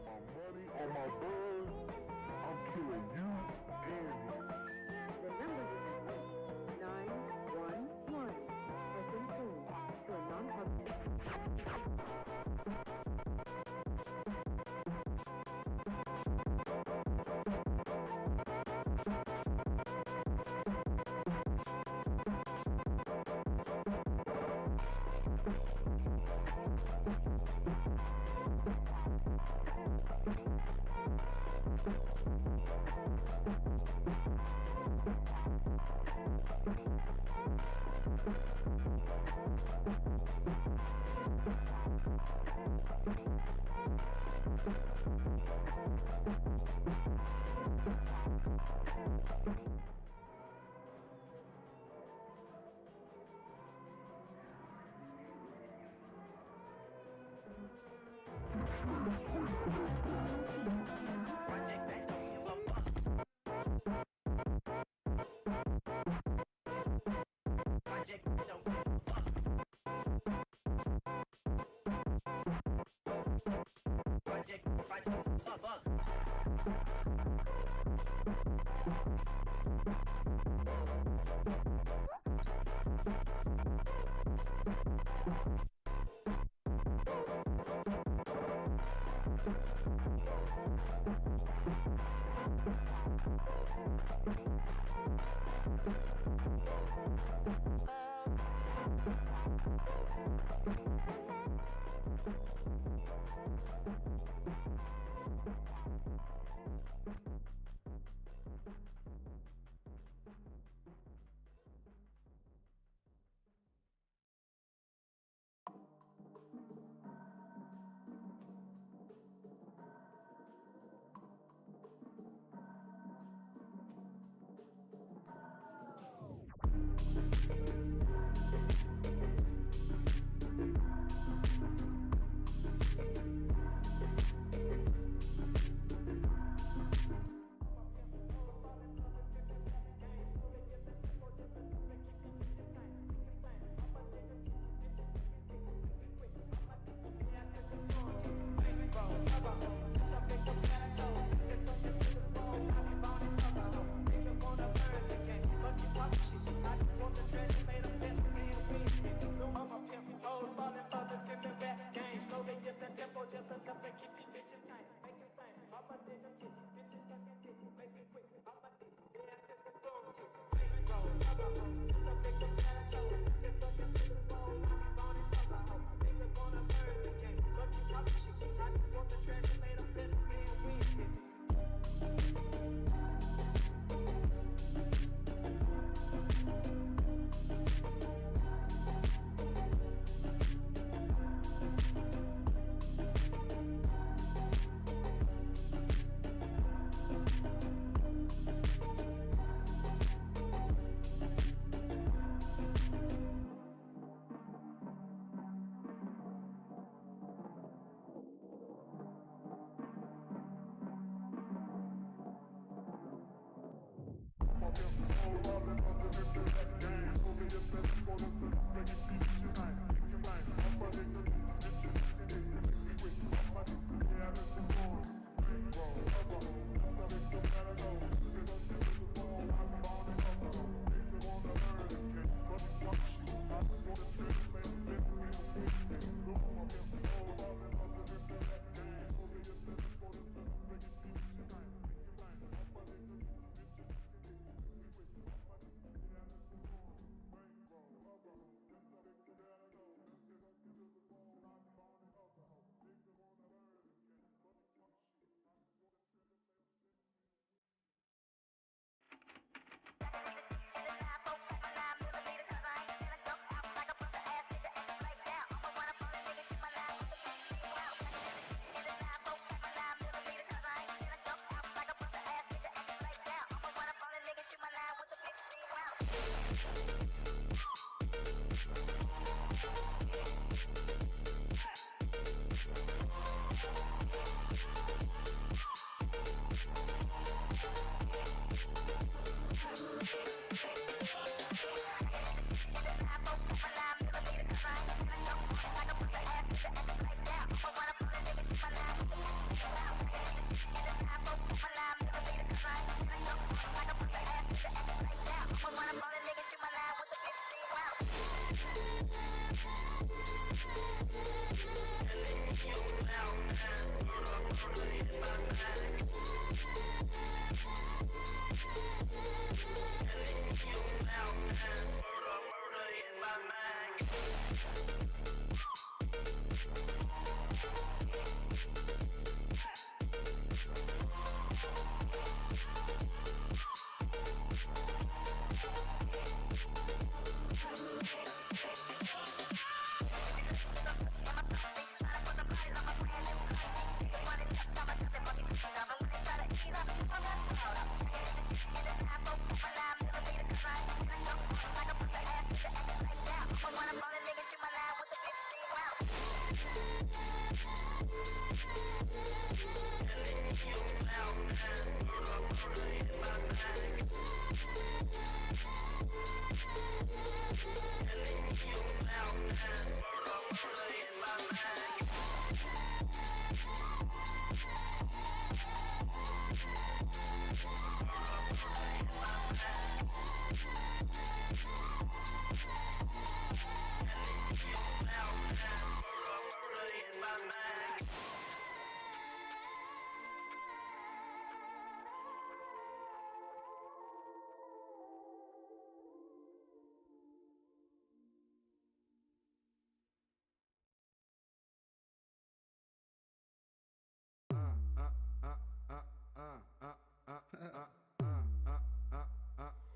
my money, all my buzz, I'm killing you and him. The number you have reached, 911, has been changed to a non-public.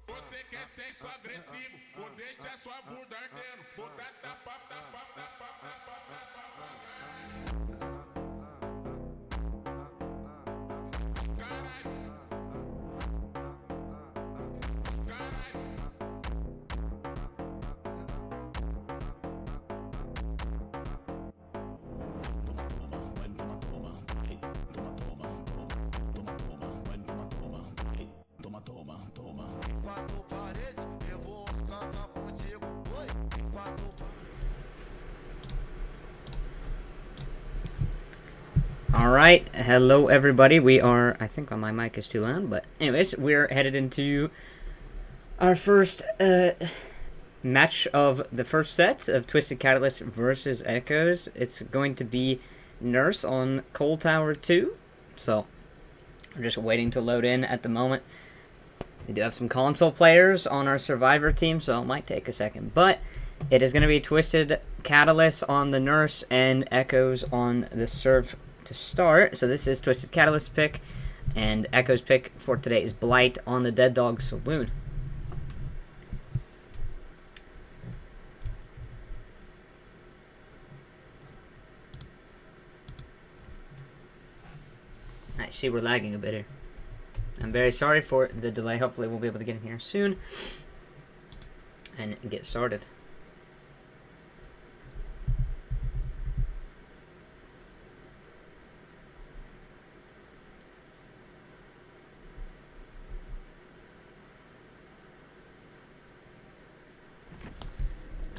Você quer sexo agressivo, vou deixar sua bunda ardendo, vou dar tapa. Alright, hello everybody. We are, I think my mic is too loud, but anyways, we're headed into our first match of the first set of Twisted Catalyst versus Echoes. It's going to be Nurse on Coal Tower 2, so we're just waiting to load in at the moment. We do have some console players on our Survivor team, so it might take a second, but it is going to be Twisted Catalyst on the Nurse and Echoes on the Serve to start. So this is Twisted Catalyst pick, and Echo's pick for today is Blight on the Dead Dog Saloon. I see we're lagging a bit here. I'm very sorry for the delay. Hopefully we'll be able to get in here soon and get started.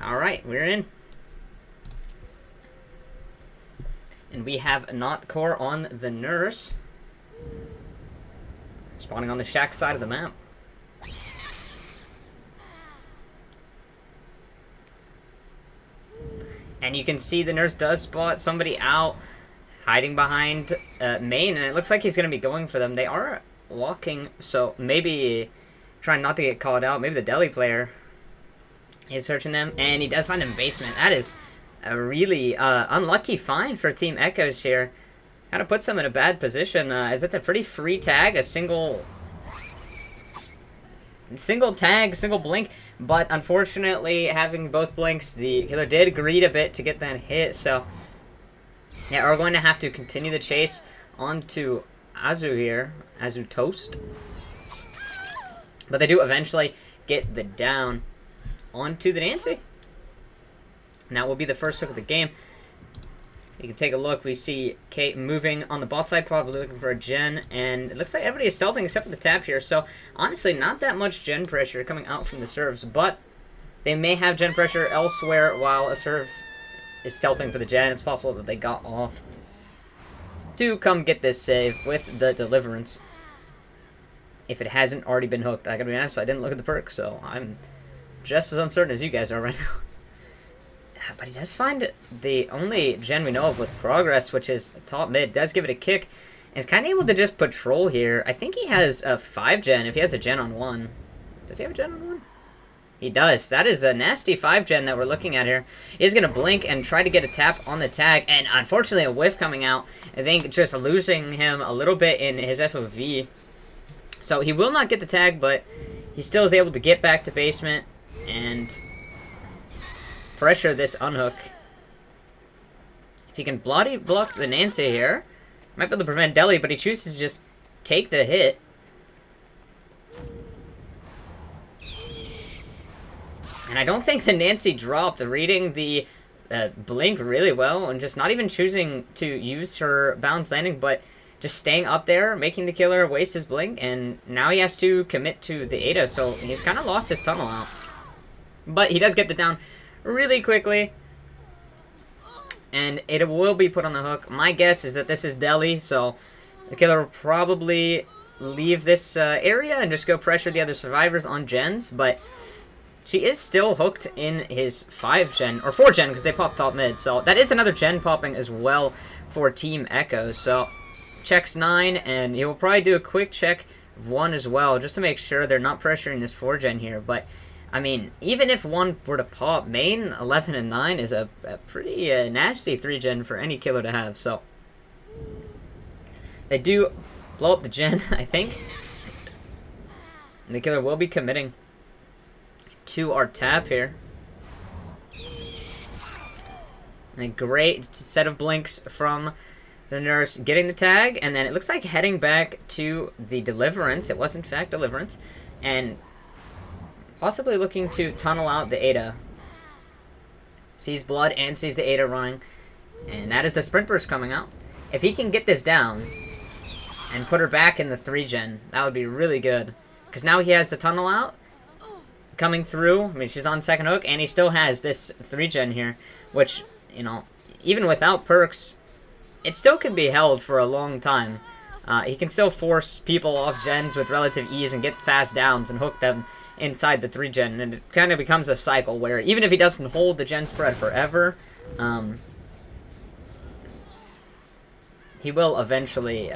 Alright, we're in. And we have Not Core on the Nurse. Spawning on the shack side of the map. And you can see the Nurse does spot somebody out hiding behind main, and it looks like he's going to be going for them. They are walking, so maybe trying not to get called out. Maybe the deli player is searching them, and he does find them basement. That is a really unlucky find for Team Echoes here. Kind of puts them in a bad position, as that's a pretty free tag, a single tag, single blink, but unfortunately, having both blinks, the killer did greed a bit to get that hit, so yeah, we're going to have to continue the chase onto Azu here, Azu Toast, but they do eventually get the down onto the Nancy. And that will be the first hook of the game. You can take a look. We see Kate moving on the bot side, probably looking for a gen, and it looks like everybody is stealthing except for the tap here. So honestly, not that much gen pressure coming out from the serves, but they may have gen pressure elsewhere while a serve is stealthing for the gen. It's possible that they got off to come get this save with the deliverance. If it hasn't already been hooked, I gotta be honest, I didn't look at the perk, so I'm just as uncertain as you guys are right now. But he does find the only gen we know of with progress, which is top mid. Does give it a kick. And is kind of able to just patrol here. I think he has a 5 gen if he has a gen on 1. Does he have a gen on 1? He does. That is a nasty 5 gen that we're looking at here. He's going to blink and try to get a tap on the tag. And unfortunately, a whiff coming out. I think just losing him a little bit in his FOV. So he will not get the tag, but he still is able to get back to basement and pressure this unhook. If he can bloody block the Nancy here, might be able to prevent Deli, but he chooses to just take the hit. And I don't think the Nancy dropped, reading the blink really well and just not even choosing to use her balance landing, but just staying up there, making the killer waste his blink, and now he has to commit to the Ada, so he's kind of lost his tunnel out. But he does get the down really quickly, and Ada will be put on the hook. My guess is that this is Deli, so the killer will probably leave this area and just go pressure the other survivors on gens, but she is still hooked in his 5 gen, or 4 gen, because they popped top mid, so that is another gen popping as well for Team Echo, so checks 9, and he will probably do a quick check of 1 as well, just to make sure they're not pressuring this 4 gen here, but I mean, even if 1 were to pop, main 11 and 9 is a pretty nasty 3 gen for any killer to have, so they do blow up the gen, I think, and the killer will be committing to our tap here. And a great set of blinks from the nurse, getting the tag, and then it looks like heading back to the Deliverance. It was in fact Deliverance, and possibly looking to tunnel out the Ada. Sees blood and sees the Ada running, and that is the sprint burst coming out. If he can get this down and put her back in the 3 gen, that would be really good, because now he has the tunnel out coming through. I mean, she's on second hook, and he still has this 3 gen here, which, you know, even without perks, it still could be held for a long time. He can still force people off gens with relative ease and get fast downs and hook them inside the 3 gen, and it kind of becomes a cycle where even if he doesn't hold the gen spread forever, he will eventually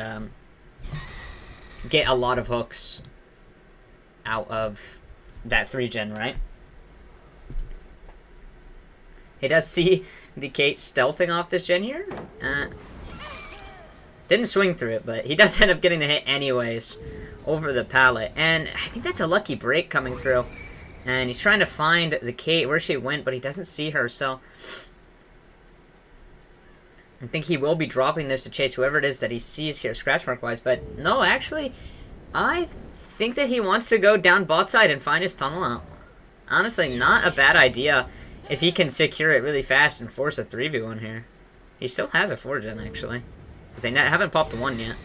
get a lot of hooks out of that 3 gen, right? He does see the Kate stealthing off this gen here. Didn't swing through it, but he does end up getting the hit anyways over the pallet. And I think that's a lucky break coming through. And he's trying to find the Kate, where she went, but he doesn't see her, so I think he will be dropping this to chase whoever it is that he sees here, scratch mark wise. But no, actually, I think that he wants to go down bot side and find his tunnel out. Honestly, not a bad idea if he can secure it really fast and force a 3v1 here. He still has a 4 gen, actually, because they haven't popped the 1 yet.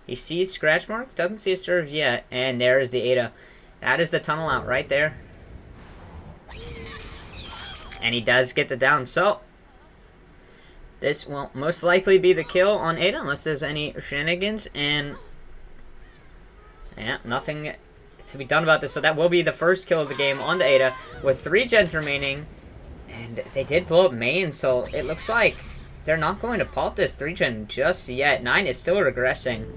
He sees scratch marks, doesn't see a serve yet, and there is the Ada. That is the tunnel out right there. And he does get the down, so this will most likely be the kill on Ada, unless there's any shenanigans, and yeah, nothing to be done about this. So that will be the first kill of the game on the Ada, with 3 gens remaining, and they did blow up main, so it looks like they're not going to pop this 3 gen just yet. 9 is still regressing,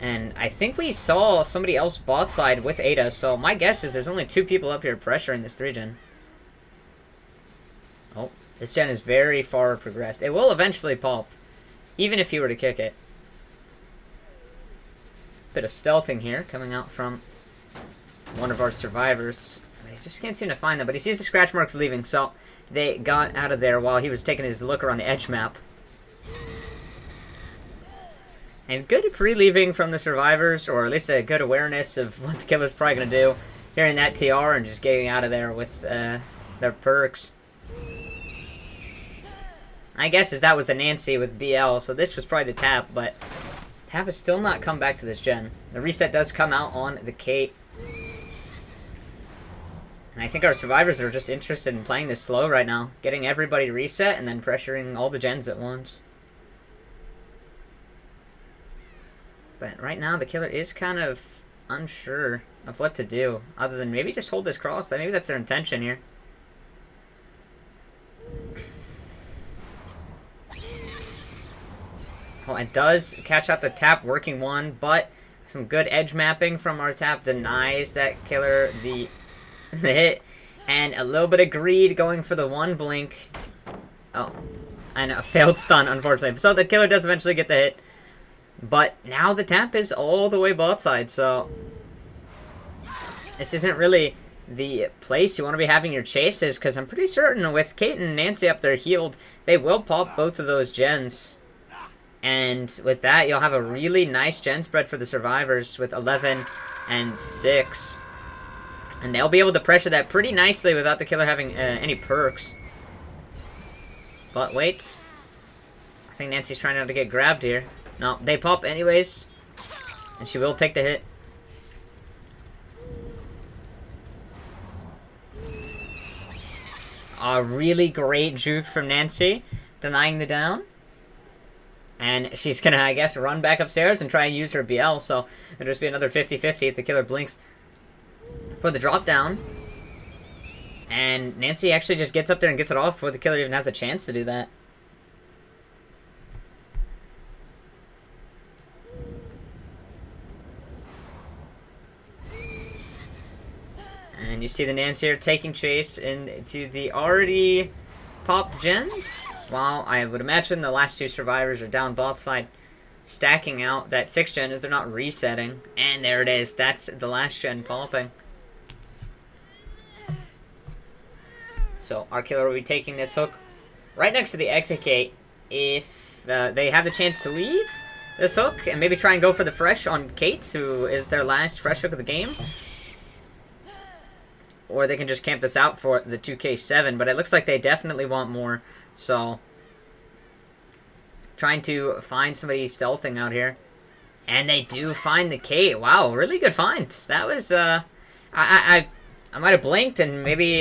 and I think we saw somebody else bot side with Ada, so my guess is there's only 2 people up here pressuring this 3 gen. Oh, this gen is very far progressed. It will eventually pop, even if he were to kick it. Bit of stealthing here coming out from one of our survivors. He just can't seem to find them, but he sees the scratch marks leaving, so they got out of there while he was taking his look around the edge map. And good pre-leaving from the survivors, or at least a good awareness of what the killer's probably going to do. Hearing that TR and just getting out of there with their perks. I guess as that was a Nancy with BL, so this was probably the tap, but tap has still not come back to this gen. The reset does come out on the Kate. And I think our survivors are just interested in playing this slow right now. Getting everybody to reset and then pressuring all the gens at once. But right now the killer is kind of unsure of what to do, other than maybe just hold this cross. Maybe that's their intention here. Well, it does catch out the tap, working one, but some good edge mapping from our tap denies that killer the hit. And a little bit of greed going for the one blink. Oh, and a failed stun, unfortunately. So the killer does eventually get the hit. But now the tap is all the way bot side, so this isn't really the place you want to be having your chases, because I'm pretty certain with Kate and Nancy up there healed, they will pop both of those gens. And with that, you'll have a really nice gen spread for the survivors with 11 and 6. And they'll be able to pressure that pretty nicely without the killer having any perks. But wait. I think Nancy's trying not to get grabbed here. No, they pop anyways. And she will take the hit. A really great juke from Nancy, denying the down. And she's gonna, I guess, run back upstairs and try and use her BL, so it'll just be another 50-50 if the killer blinks for the drop down. And Nancy actually just gets up there and gets it off before the killer even has a chance to do that. And you see the Nancy here taking chase into the already popped gens. While I would imagine the last two survivors are down bot side, stacking out that 6th gen as they're not resetting. And there it is. That's the last gen popping. So our killer will be taking this hook right next to the exit gate. If they have the chance to leave this hook and maybe try and go for the fresh on Kate, who is their last fresh hook of the game. Or they can just camp this out for the 2K7, but it looks like they definitely want more. So, trying to find somebody stealthing out here. And they do find the Kate. Wow, really good find. That was, I might have blinked and maybe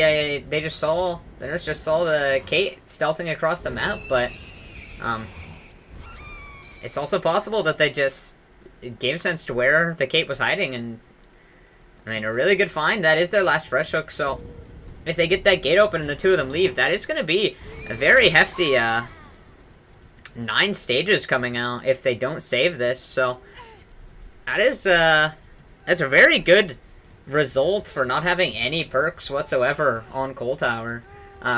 they just saw, the nurse just saw the Kate stealthing across the map, but, it's also possible that they just game sensed where the Kate was hiding, and I mean, a really good find. That is their last fresh hook, so if they get that gate open and the two of them leave, that is going to be a very hefty 9 stages coming out if they don't save this. So that is that's a very good result for not having any perks whatsoever on Coal Tower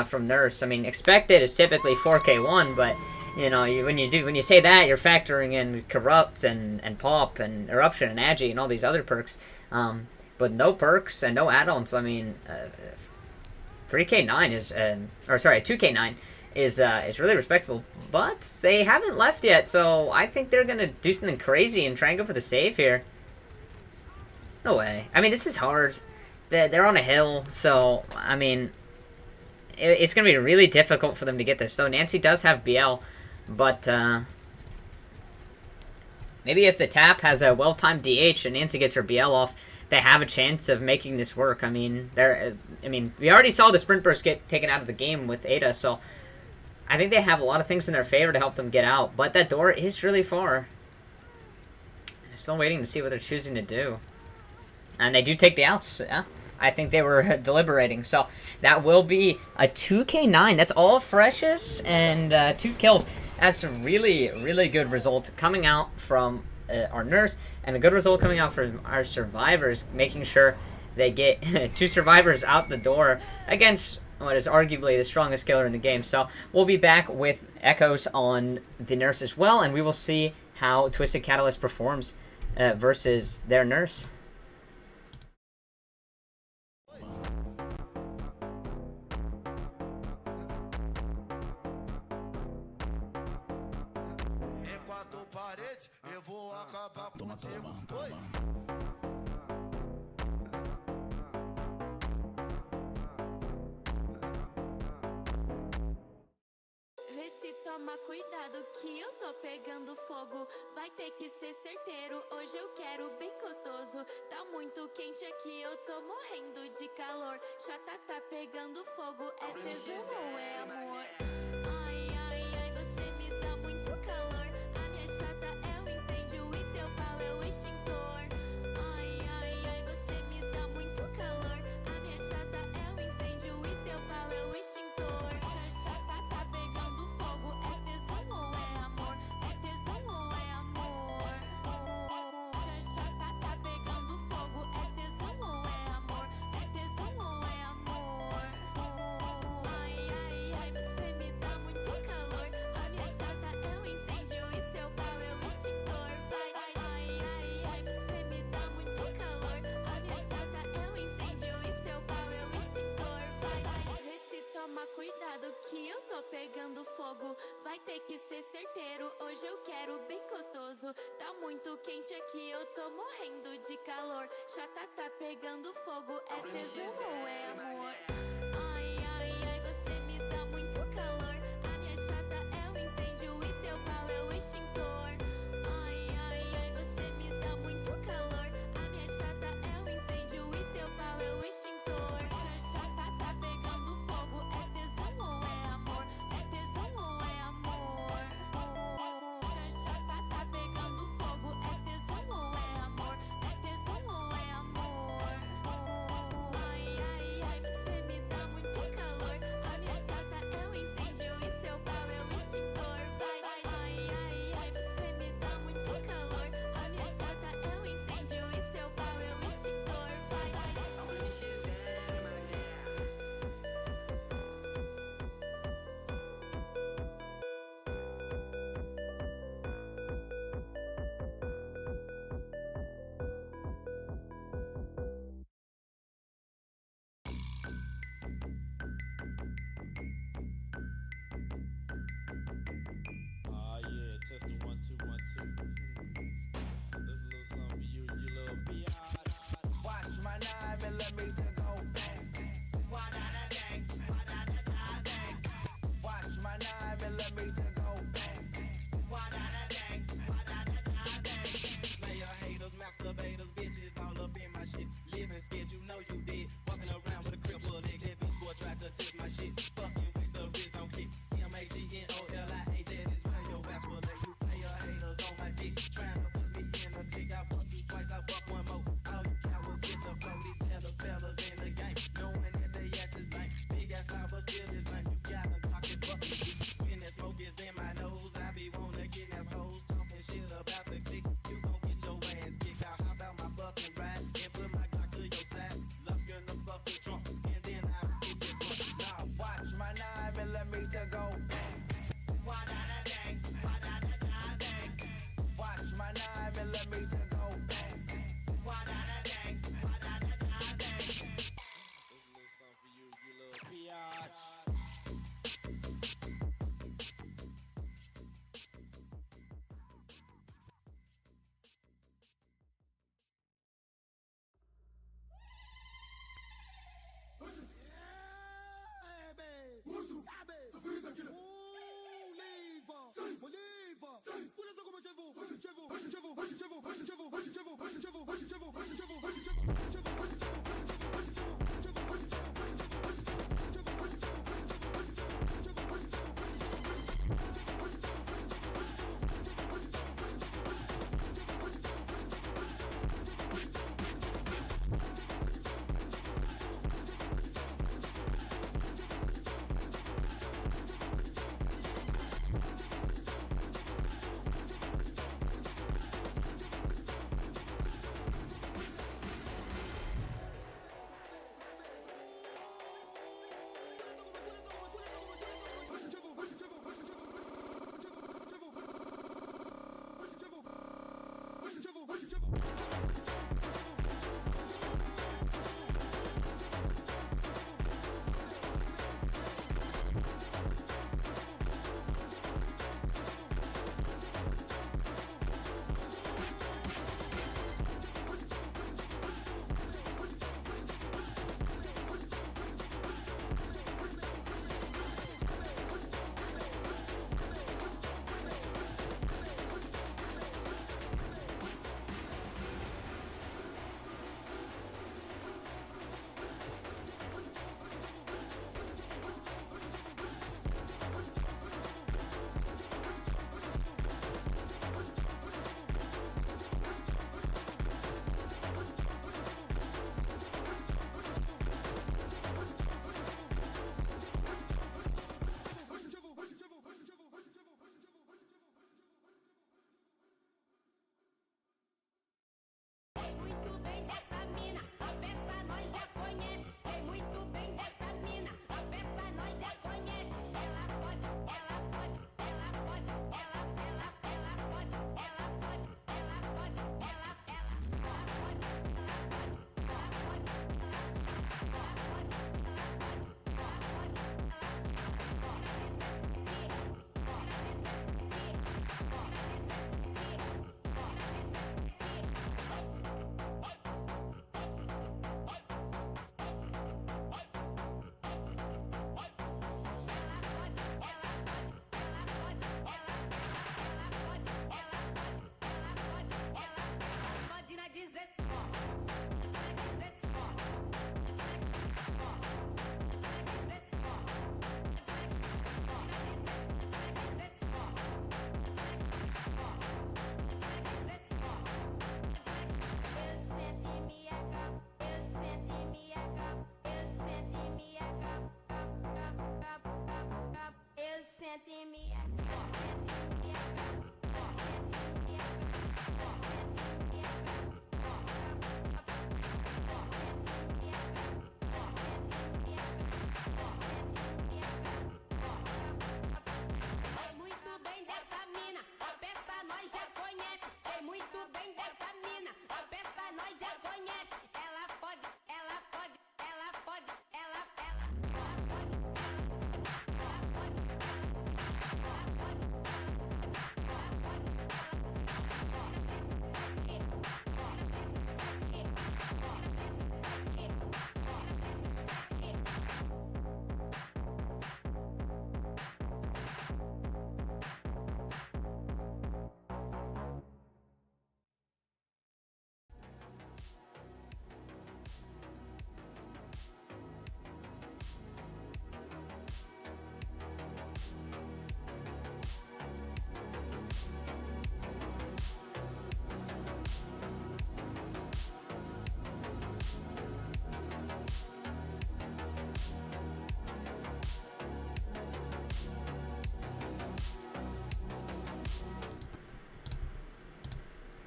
from Nurse. I mean, expected is typically 4K1, but you know, when you say that, you're factoring in Corrupt and Pop and Eruption and Agi and all these other perks. But no perks and no add-ons. I mean, 3K9 is, or sorry, 2K9 is really respectable. But they haven't left yet, so I think they're gonna do something crazy and try and go for the save here. No way. I mean, this is hard. They're on a hill, so I mean, it's gonna be really difficult for them to get this. So Nancy does have BL, but maybe if the tap has a well-timed DH and Nancy gets her BL off, they have a chance of making this work. I mean, we already saw the sprint burst get taken out of the game with Ada, so I think they have a lot of things in their favor to help them get out. But that door is really far. I'm still waiting to see what they're choosing to do. And they do take the outs. Yeah, I think they were deliberating. So that will be a 2K9. That's all freshes and 2 kills. That's a really, really good result coming out from our Nurse, and a good result coming out from our survivors, making sure they get 2 survivors out the door against what is arguably the strongest killer in the game. So we'll be back with echoes on the Nurse as well, and we will see how Twisted Catalyst performs versus their Nurse. Toma cuidado que eu tô pegando fogo. Vai ter que ser certeiro, hoje eu quero bem gostoso. Tá muito quente aqui, eu tô morrendo de calor. Chata tá pegando fogo, é tesão ou é amor? Ai, ai, ai, você me dá muito calor. A minha chata é o incêndio e teu pau é o extintor. Ai, ai, aqui, eu tô morrendo de calor. Chata tá pegando fogo, é tesão ou é amor? Ai, ai, ai, você me dá muito calor. A minha chata é o incêndio e teu pau é o extintor. Ai, ai, ai, você me dá muito calor. A minha chata é o incêndio e teu pau é o extintor. Chata tá pegando fogo, é tesão ou é amor? É tesão ou é amor? Chata tá pegando fogo, é tesão ou é amor? É tesão ou é amor? Ai,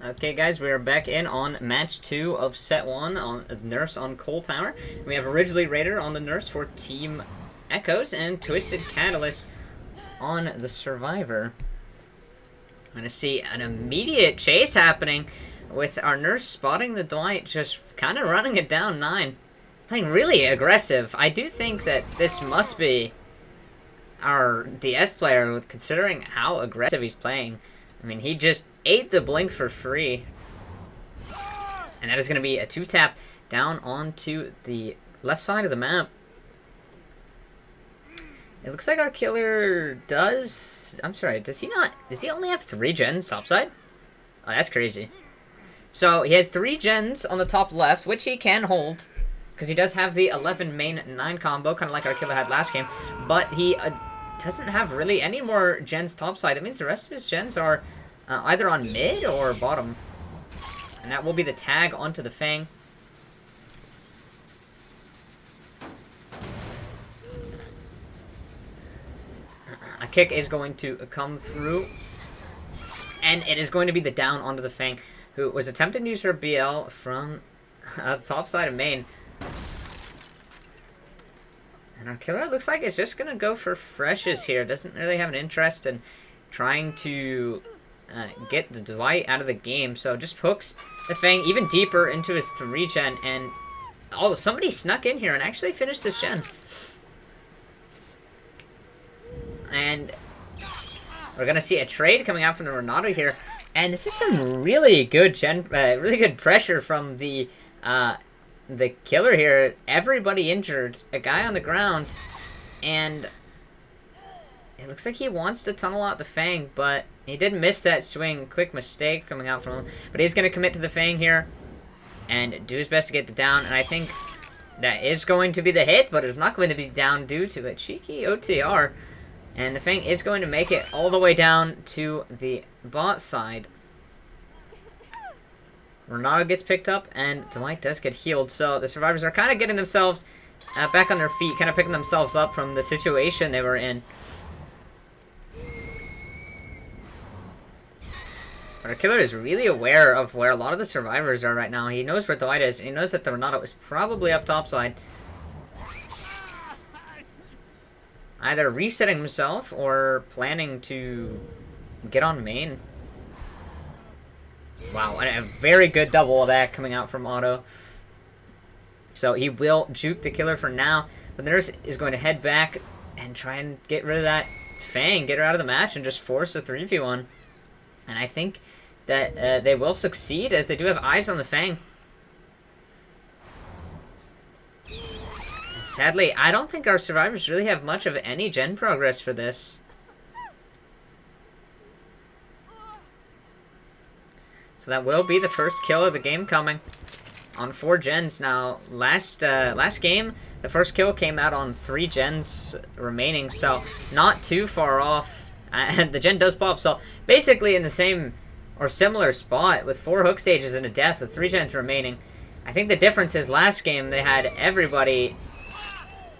Okay, guys, we are back in on match 2 of set 1 on Nurse on Coal Tower. We have Originally Raider on the Nurse for Team Echoes and Twisted Catalyst on the Survivor. I'm going to see an immediate chase happening with our Nurse spotting the Dwight, just kind of running it down 9. Playing really aggressive. I do think that this must be our DS player, considering how aggressive he's playing. I mean, he just ate the blink for free. And that is going to be a 2-tap down onto the left side of the map. It looks like our killer does... I'm sorry, does he not... Does he only have 3 gens topside? Oh, that's crazy. So, he has 3 gens on the top left, which he can hold. Because he does have the 11 main 9 combo, kind of like our killer had last game. But he doesn't have really any more gens topside. That means the rest of his gens are either on mid or bottom. And that will be the tag onto the Fang. A kick is going to come through. And it is going to be the down onto the Fang, who was attempting to use her BL from the top side of main. And our killer looks like it's just going to go for freshes here. Doesn't really have an interest in trying to get the Dwight out of the game. So just hooks the Fang even deeper into his 3 gen. And, oh, somebody snuck in here and actually finished this gen. And we're going to see a trade coming out from the Renato here. And this is some really good really good pressure from the killer here. Everybody injured, a guy on the ground, and it looks like he wants to tunnel out the Fang, but he did miss that swing. Quick mistake coming out from him, but he's going to commit to the Fang here and do his best to get the down, and I think that is going to be the hit, but it's not going to be down due to a cheeky OTR, and the Fang is going to make it all the way down to the bot side. Renato gets picked up, and Dwight does get healed. So the survivors are kind of getting themselves back on their feet, kind of picking themselves up from the situation they were in. But our killer is really aware of where a lot of the survivors are right now. He knows where Dwight is, and he knows that the Renato is probably up topside, either resetting himself or planning to get on main. Wow, and a very good double of that coming out from Otto. So he will juke the killer for now. But the Nurse is going to head back and try and get rid of that Fang, get her out of the match, and just force a 3v1. And I think that they will succeed, as they do have eyes on the Fang. And sadly, I don't think our survivors really have much of any gen progress for this. So that will be the first kill of the game coming on 4 gens. Now, last game, the first kill came out on 3 gens remaining, so not too far off. And the gen does pop, so basically in the same or similar spot with 4 hook stages and a death with 3 gens remaining. I think the difference is last game they had everybody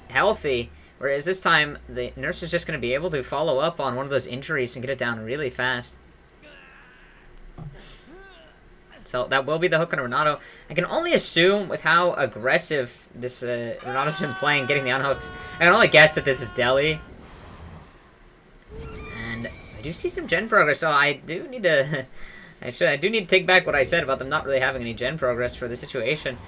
healthy, whereas this time the Nurse is just going to be able to follow up on one of those injuries and get it down really fast. So that will be the hook on Renato. I can only assume with how aggressive this Renato's been playing, getting the unhooks. I can only guess that this is Deli. And I do see some gen progress, so I do need to... I do need to take back what I said about them not really having any gen progress for the situation.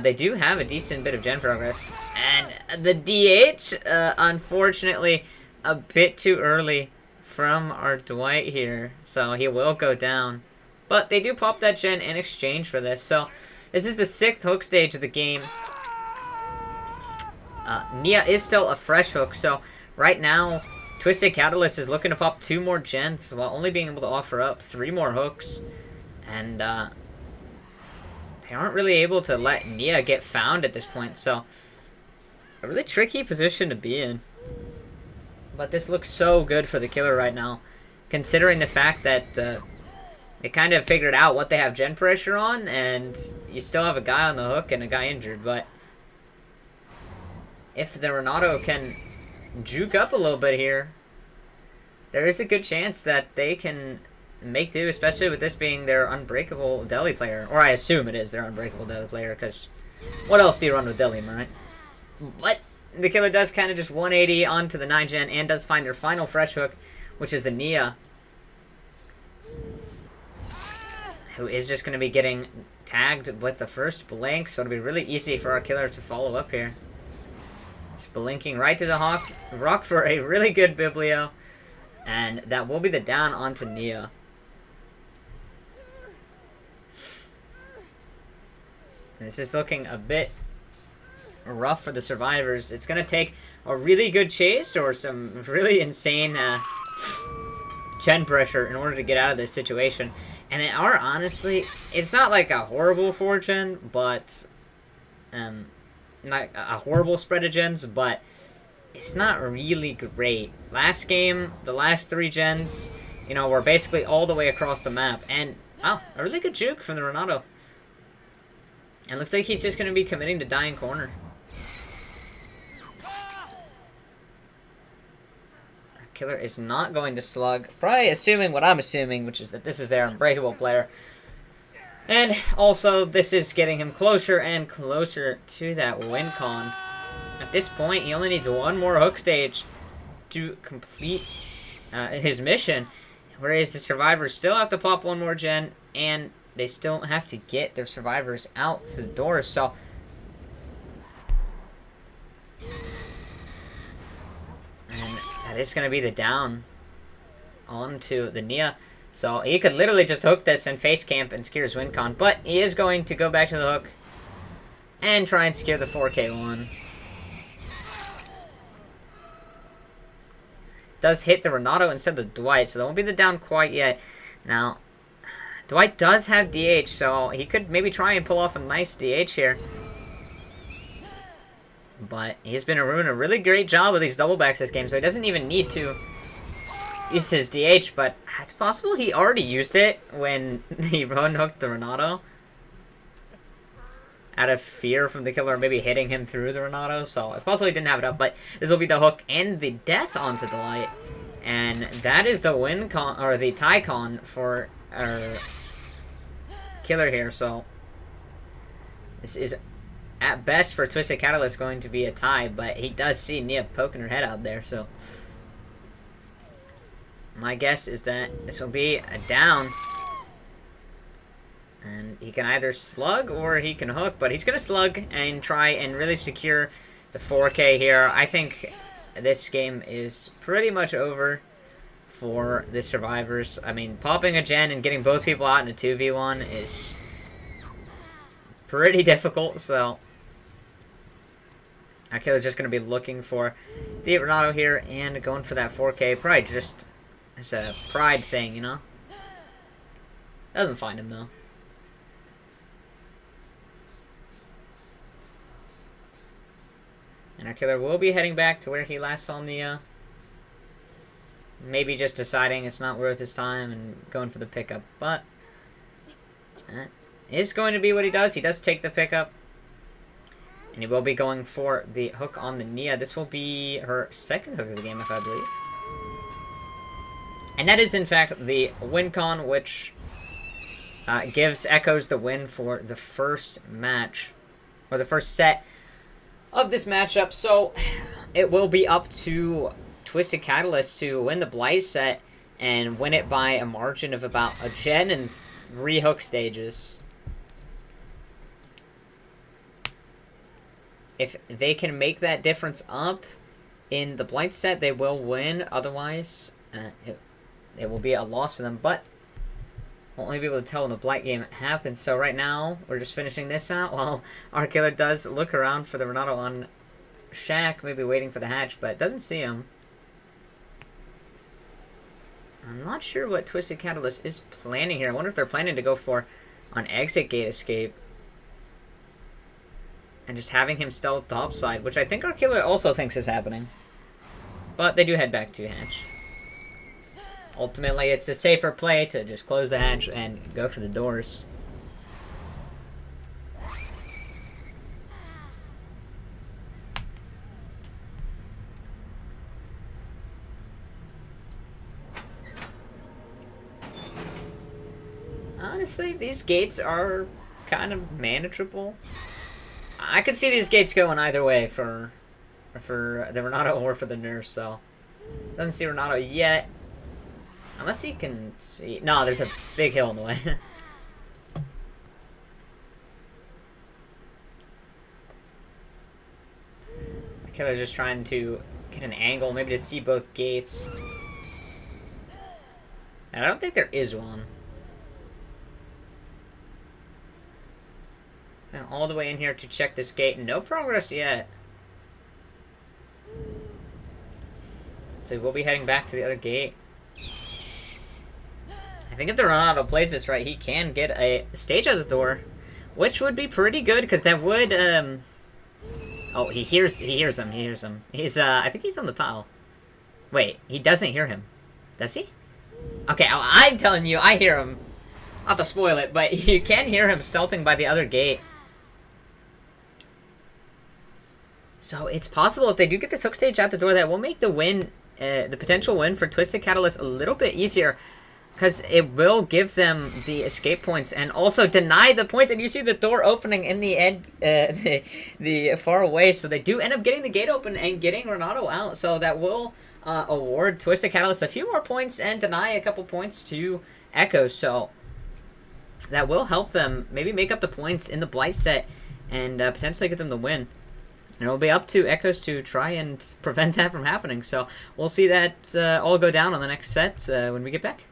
They do have a decent bit of gen progress. And the DH, unfortunately, a bit too early from our Dwight here. So he will go down. But they do pop that gen in exchange for this. So this is the 6th hook stage of the game. Nia is still a fresh hook. So right now, Twisted Catalyst is looking to pop 2 more gens while only being able to offer up 3 more hooks. And they aren't really able to let Nia get found at this point. So a really tricky position to be in. But this looks so good for the killer right now, considering the fact that... they kind of figured out what they have gen pressure on, and you still have a guy on the hook and a guy injured, but if the Renato can juke up a little bit here, there is a good chance that they can make do, especially with this being their Unbreakable Deli player. Or I assume it is their Unbreakable Deli player, because what else do you run with Deli, right? But the killer does kind of just 180 onto the 9-gen and does find their final fresh hook, which is the Nia, who is just going to be getting tagged with the first blink, so it'll be really easy for our killer to follow up here. Just blinking right to the rock for a really good Biblio, and that will be the down onto Nia. This is looking a bit rough for the survivors. It's going to take a really good chase or some really insane gen pressure in order to get out of this situation. And it are, honestly, it's not like a horrible 4-gen, but not a horrible spread of gens, but it's not really great. Last game, the last 3 gens, you know, were basically all the way across the map. And, wow, a really good juke from the Renato. And looks like he's just going to be committing to dying corner. Killer is not going to slug. Probably assuming what I'm assuming, which is that this is their Unbreakable player. And also, this is getting him closer and closer to that win con. At this point, he only needs one more hook stage to complete his mission. Whereas the survivors still have to pop one more gen, and they still have to get their survivors out to the doors. So that is going to be the down onto the Nia. So he could literally just hook this and face camp and secure his win con. But he is going to go back to the hook and try and secure the 4K1. Does hit the Renato instead of the Dwight, so that won't be the down quite yet. Now, Dwight does have DH, so he could maybe try and pull off a nice DH here. But he's been doing a really great job with these double backs this game, so he doesn't even need to use his DH, but it's possible he already used it when he unhooked the Renato. Out of fear from the killer maybe hitting him through the Renato, so it's possible he didn't have it up, but this will be the hook and the death onto the light. And that is the win con, or the tie con for our killer here, so this is at best for Twisted Catalyst going to be a tie, but he does see Nia poking her head out there, so my guess is that this will be a down. And he can either slug or he can hook, but he's going to slug and try and really secure the 4K here. I think this game is pretty much over for the survivors. I mean, popping a gen and getting both people out in a 2v1 is pretty difficult, so Akila's just going to be looking for the Renato here and going for that 4K. Probably just as a pride thing, you know? Doesn't find him, though. And our killer will be heading back to where he last saw Nia. Maybe just deciding it's not worth his time and going for the pickup. But that is going to be what he does. He does take the pickup. And he will be going for the hook on the Nia. This will be her second hook of the game, if I believe. And that is, in fact, the win con, which gives Echoes the win for the first match. Or the first set of this matchup. So it will be up to Twisted Catalyst to win the Blight set and win it by a margin of about a gen and 3 hook stages. If they can make that difference up in the Blight set, they will win. Otherwise, it will be a loss for them. But we'll only be able to tell when the Blight game happens. So right now, we're just finishing this out while our killer does look around for the Renato on Shaq, maybe waiting for the hatch, but doesn't see him. I'm not sure what Twisted Catalyst is planning here. I wonder if they're planning to go for an exit gate escape and just having him stealth topside, which I think our killer also thinks is happening. But they do head back to hatch. Ultimately, it's the safer play to just close the hatch and go for the doors. honestly, these gates are kind of manageable. I could see these gates going either way for the Renato or for the Nurse, so... Doesn't see Renato yet. Unless he can see... No, there's a big hill in the way. Killer's just trying to get an angle, maybe to see both gates. And I don't think there is one. And all the way in here to check this gate. No progress yet. So we'll be heading back to the other gate. I think if the Renato plays this right, he can get a stage at the door, which would be pretty good, because that would, Oh, he hears him. He's, I think he's on the tile. Wait, he doesn't hear him. Does he? Okay, I'm telling you, I hear him. Not to spoil it, but you can hear him stealthing by the other gate. So it's possible if they do get this hook stage out the door, that will make the win, the potential win for Twisted Catalyst a little bit easier. Because it will give them the escape points and also deny the points. And you see the door opening in the end, the far away. So they do end up getting the gate open and getting Renato out. So that will award Twisted Catalyst a few more points and deny a couple points to Echo. So that will help them maybe make up the points in the Blight set and potentially get them the win. And it'll be up to Echoes to try and prevent that from happening. So we'll see that all go down on the next set when we get back.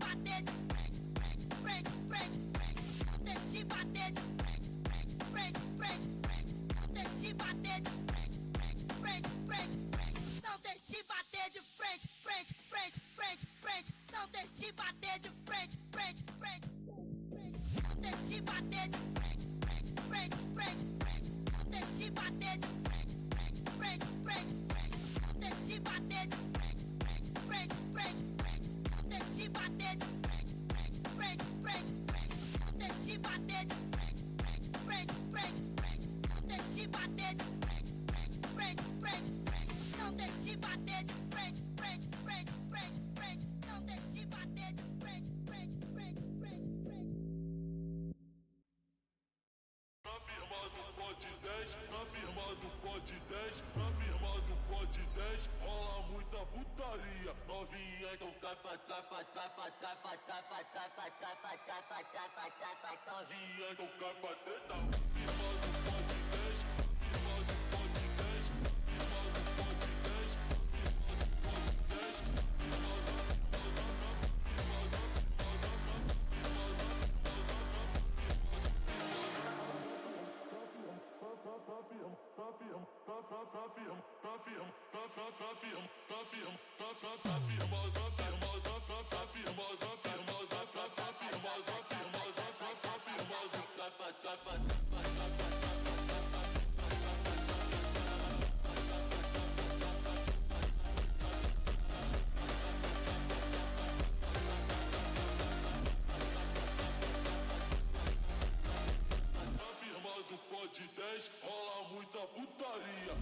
bater de frente, frente, frente, frente, frente. Vou ter te bater de frente, frente, frente, frente, frente. Vou ter te bater de frente, frente, frente, frente, frente. Não ter te bater de frente, frente, frente, frente, frente. Não ter te bater de frente, frente, frente, frente. Não ter te bater de frente, frente, frente, frente, frente. Não ter te bater de frente, frente, frente, frente, frente. Não ter te bater de frente, frente, frente, frente, frente. Não ter te bater de frente, frente, frente, frente, frente. Não ter te bater de frente, frente, frente, frente, frente. Não ter te bater de frente, frente, frente, frente, frente. Não ter te bater de frente, frente, frente, frente, frente. Não ter te bater de frente, frente, frente, frente, frente. Na firma do pote 10, na firma do pote 10, na firma do pote 10, rola muita putaria. Novinha então capa, capa, capa, capa, capa, capa, capa, capa, capa, capa, novinha então capa, teta. Firma do pote 10, firma do pote 10, firma do pote 10, firma do pote 10, firma do de 10, rola muita putaria.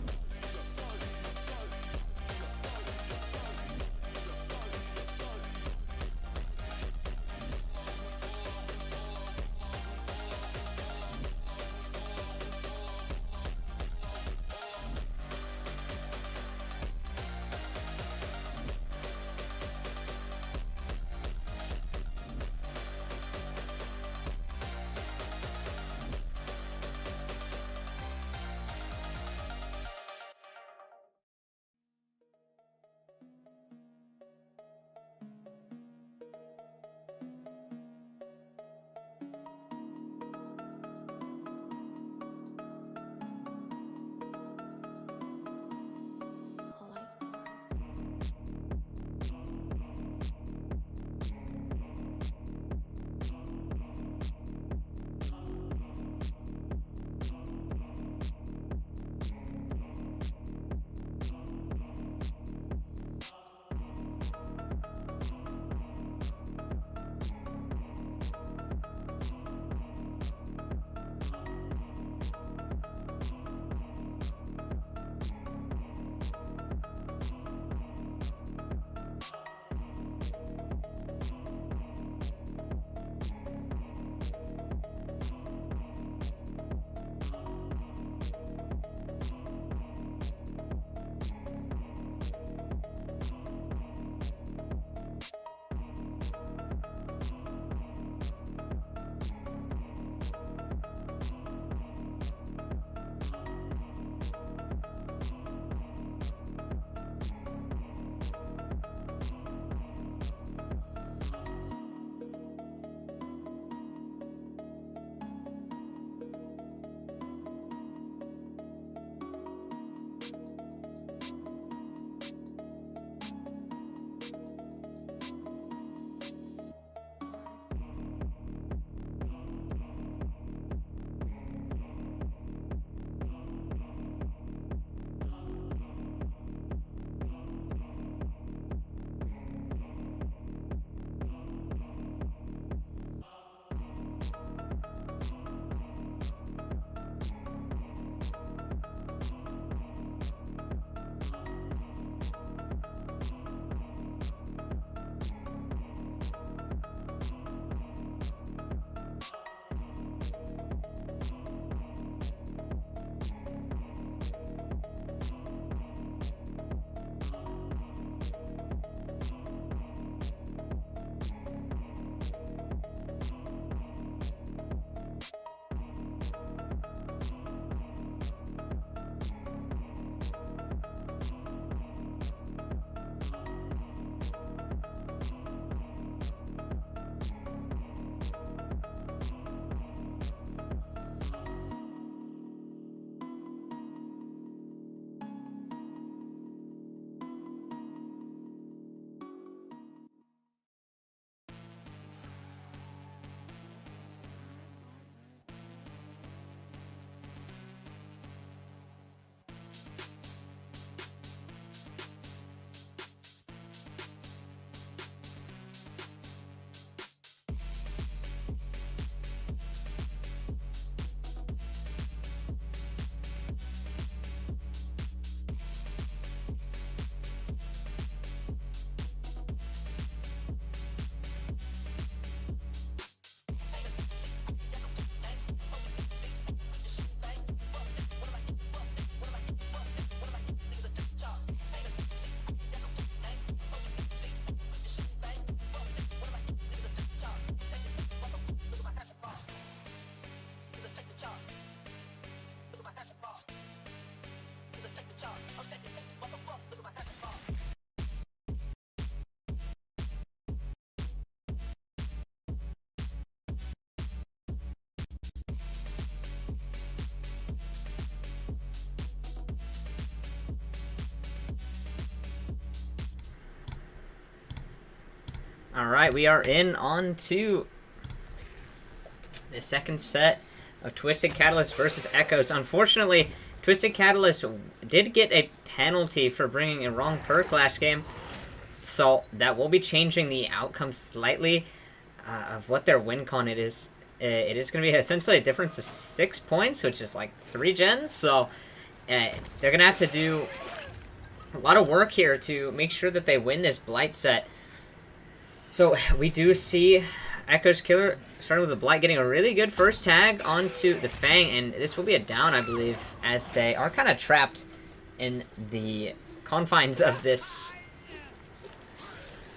Alright, we are on to the second set of Twisted Catalyst versus Echoes. Unfortunately, Twisted Catalyst did get a penalty for bringing a wrong perk last game, so that will be changing the outcome slightly of what their win con it is. It is going to be essentially a difference of 6 points, which is like 3 gens, so they're going to have to do a lot of work here to make sure that they win this Blight set. So we do see Echo's Killer starting with the Blight getting a really good first tag onto the Fang, and this will be a down, I believe, as they are kind of trapped in the confines of this...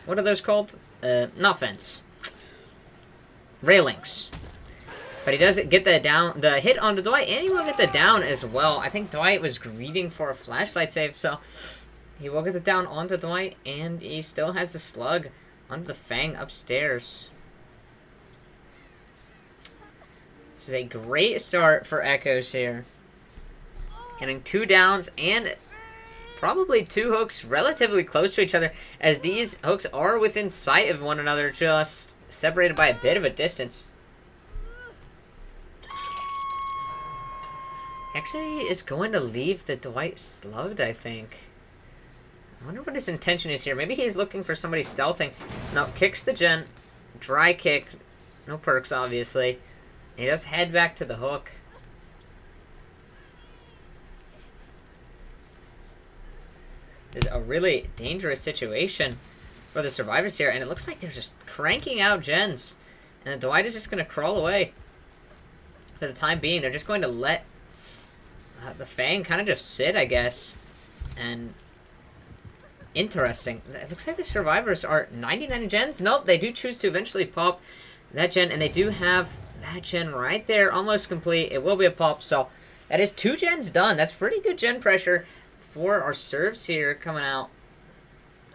What are those called? Not fence. Railings. But he does get the hit onto Dwight, and he will get the down as well. I think Dwight was greeting for a flashlight save, so he will get the down onto Dwight, and he still has the slug onto the Fang upstairs. This is a great start for Echoes here. Getting 2 downs and probably 2 hooks relatively close to each other, as these hooks are within sight of one another, just separated by a bit of a distance. Actually is going to leave the Dwight slugged, I think. I wonder what his intention is here. Maybe he's looking for somebody stealthing. No, kicks the gen. Dry kick. No perks, obviously. He does head back to the hook. It's a really dangerous situation for the survivors here, and it looks like they're just cranking out gens. And the Dwight is just going to crawl away. For the time being, they're just going to let the Fang kind of just sit, I guess. And interesting. It looks like the survivors are 99 gens. Nope, they do choose to eventually pop that gen, and they do have that gen right there, almost complete. It will be a pop, so that is 2 gens done. That's pretty good gen pressure for our serves here coming out.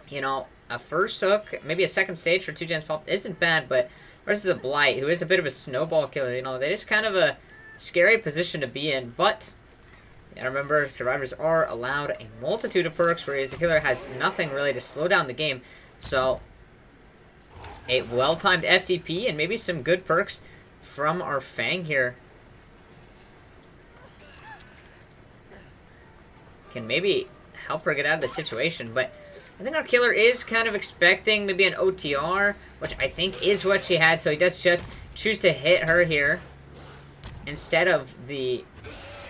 You know, a first hook, maybe a second stage for 2 gens pop isn't bad, but versus a Blight, who is a bit of a snowball killer, you know, that is kind of a scary position to be in, but and remember, survivors are allowed a multitude of perks, whereas the killer has nothing really to slow down the game. So, a well-timed FTP and maybe some good perks from our Fang here can maybe help her get out of the situation. But I think our killer is kind of expecting maybe an OTR, which I think is what she had. So he does just choose to hit her here instead of the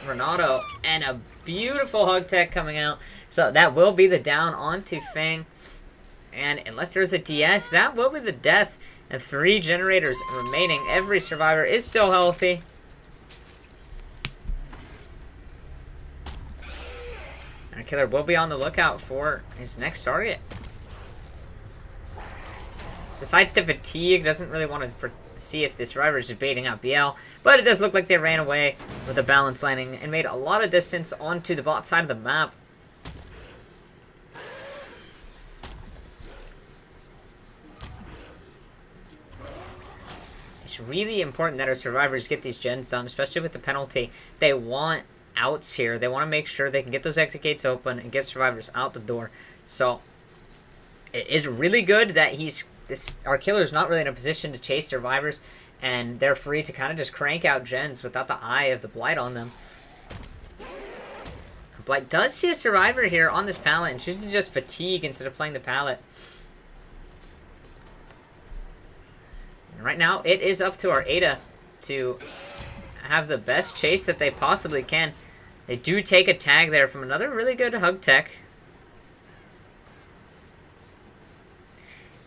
Renato, and a beautiful hug tech coming out. So that will be the down onto Fang. And unless there's a DS, that will be the death. And 3 generators remaining. Every survivor is still healthy. And our killer will be on the lookout for his next target. Decides to fatigue, doesn't really want to see if the survivor is baiting out BL, but it does look like they ran away with a balance landing and made a lot of distance onto the bot side of the map. It's really important that our survivors get these gens done, especially with the penalty. They want outs here. They want to make sure they can get those exit gates open and get survivors out the door. So it is really good that our killer is not really in a position to chase survivors, and they're free to kind of just crank out gens without the eye of the Blight on them. Blight does see a survivor here on this pallet and chooses to just fatigue instead of playing the pallet. And right now, it is up to our Ada to have the best chase that they possibly can. They do take a tag there from another really good hug tech.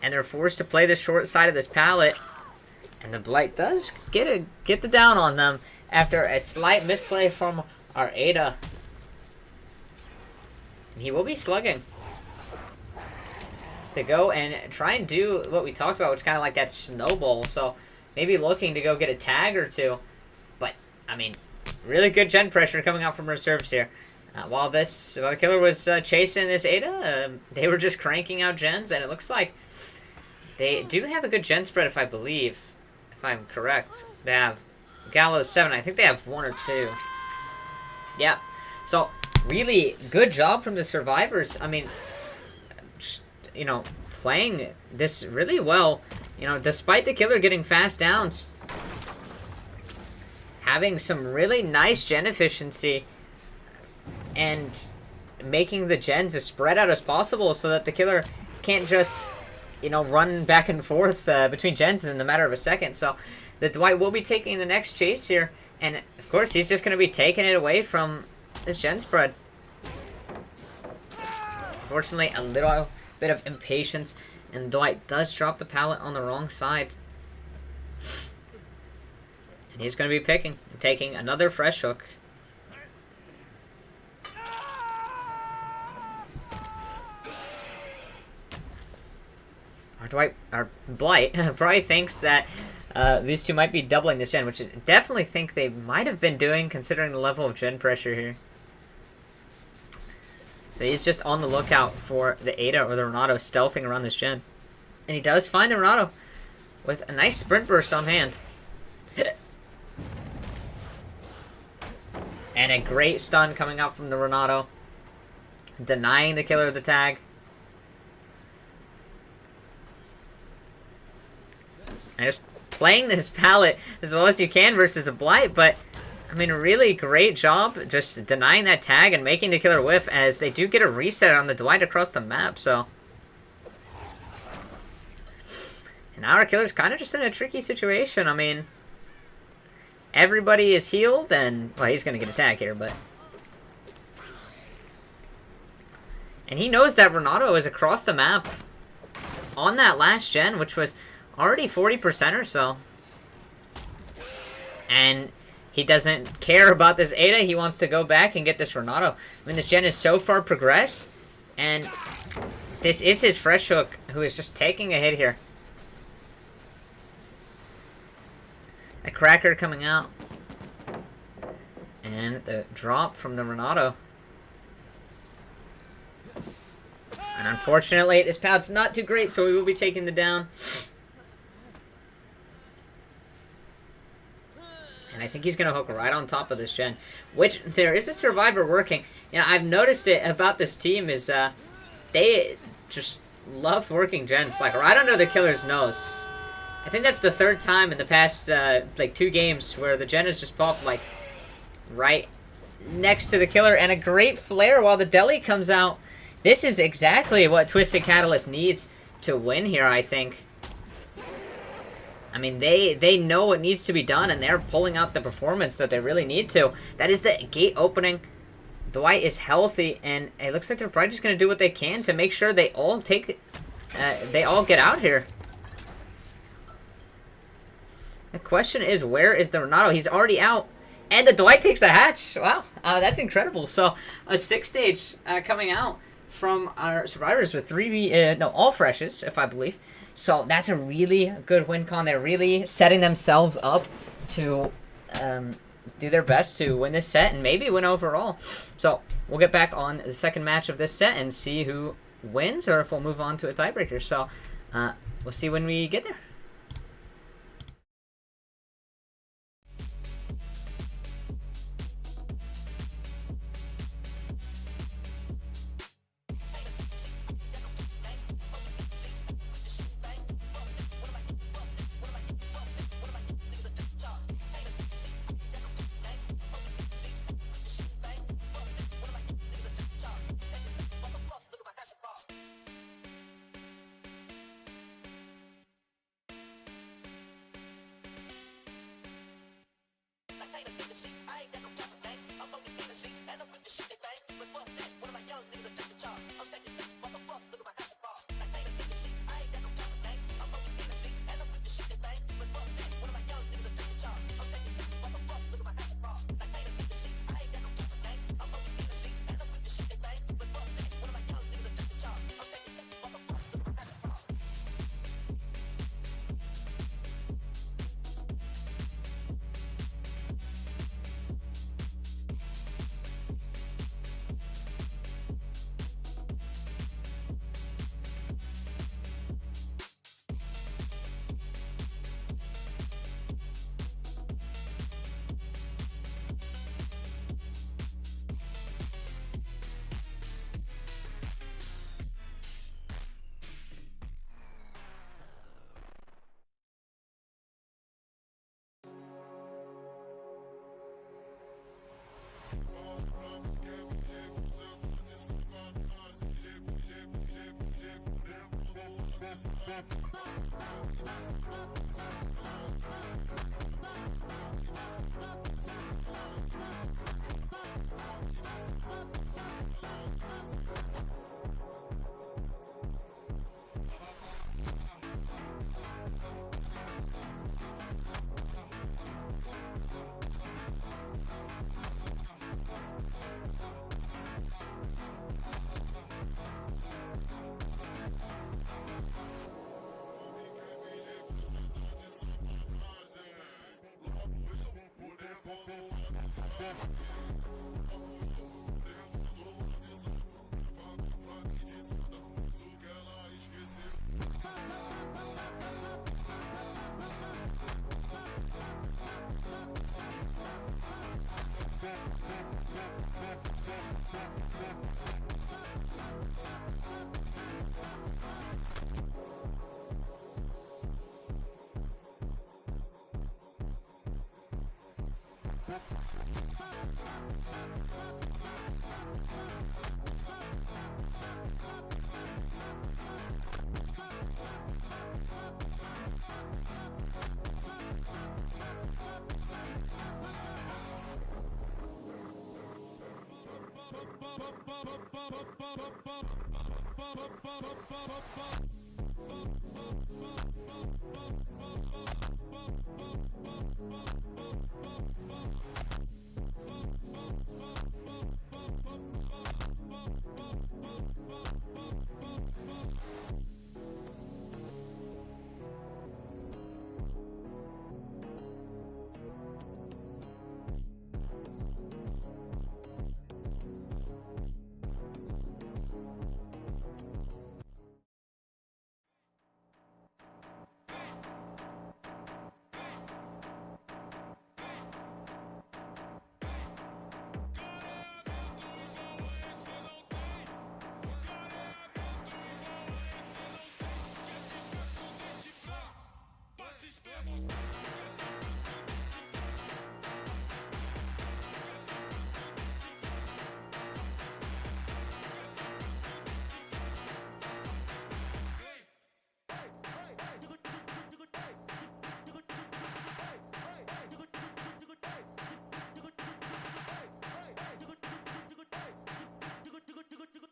And they're forced to play the short side of this pallet. And the Blight does get the down on them after a slight misplay from our Ada. And he will be slugging to go and try and do what we talked about, which is kind of like that snowball. So maybe looking to go get a tag or 2. But, I mean, really good gen pressure coming out from reserves here. While the killer was chasing this Ada, they were just cranking out gens, and it looks like they do have a good gen spread, if I'm correct. They have Gallows 7. I think they have 1 or 2. Yeah. So, really good job from the survivors. I mean, just, you know, playing this really well. You know, despite the killer getting fast downs, having some really nice gen efficiency and making the gens as spread out as possible so that the killer can't just, you know, run back and forth between gens in a matter of a second. So the Dwight will be taking the next chase here, and of course he's just going to be taking it away from this gen spread. Unfortunately, a little bit of impatience, and Dwight does drop the pallet on the wrong side. And he's going to be picking and taking another fresh hook. Our Blight probably thinks that these two might be doubling this gen, which I definitely think they might have been doing considering the level of gen pressure here. So he's just on the lookout for the Ada or the Renato stealthing around this gen. And he does find the Renato with a nice sprint burst on hand. And a great stun coming out from the Renato, denying the killer the tag. And just playing this pallet as well as you can versus a Blight, but I mean, really great job just denying that tag and making the killer whiff, as they do get a reset on the Dwight across the map. So and now our killer's kind of just in a tricky situation. I mean, everybody is healed, and well, he's gonna get a tag here, but and he knows that Renato is across the map on that last gen, which was already 40% or so. And he doesn't care about this Ada. He wants to go back and get this Renato. I mean, this gen is so far progressed. And this is his fresh hook, who is just taking a hit here. A cracker coming out. And the drop from the Renato. And unfortunately, this pallet's not too great, so we will be taking the down. And I think he's going to hook right on top of this gen, which there is a survivor working. You know, I've noticed it about this team is they just love working gens, like right under the killer's nose. I think that's the third time in the past like 2 games where the gen has just popped like right next to the killer, and a great flare while the deli comes out. This is exactly what Twisted Catalyst needs to win here, I think. I mean, they know what needs to be done, and they're pulling out the performance that they really need to. That is the gate opening. Dwight is healthy, and it looks like they're probably just going to do what they can to make sure they all get out here. The question is, where is the Renato? He's already out, and the Dwight takes the hatch. Wow, that's incredible. So a 6 stage coming out from our survivors with all freshes, if I believe. So that's a really good win con. They're really setting themselves up to do their best to win this set and maybe win overall. So we'll get back on the second match of this set and see who wins, or if we'll move on to a tiebreaker. So we'll see when we get there.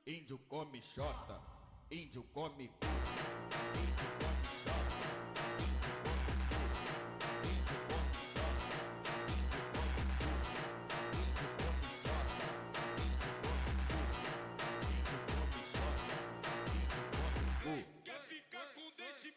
Índio come xota, índio come cu, índio come xota, índio come xota, índio come cu, índio come xota, índio come xota, índio come cu. Quer ficar com dente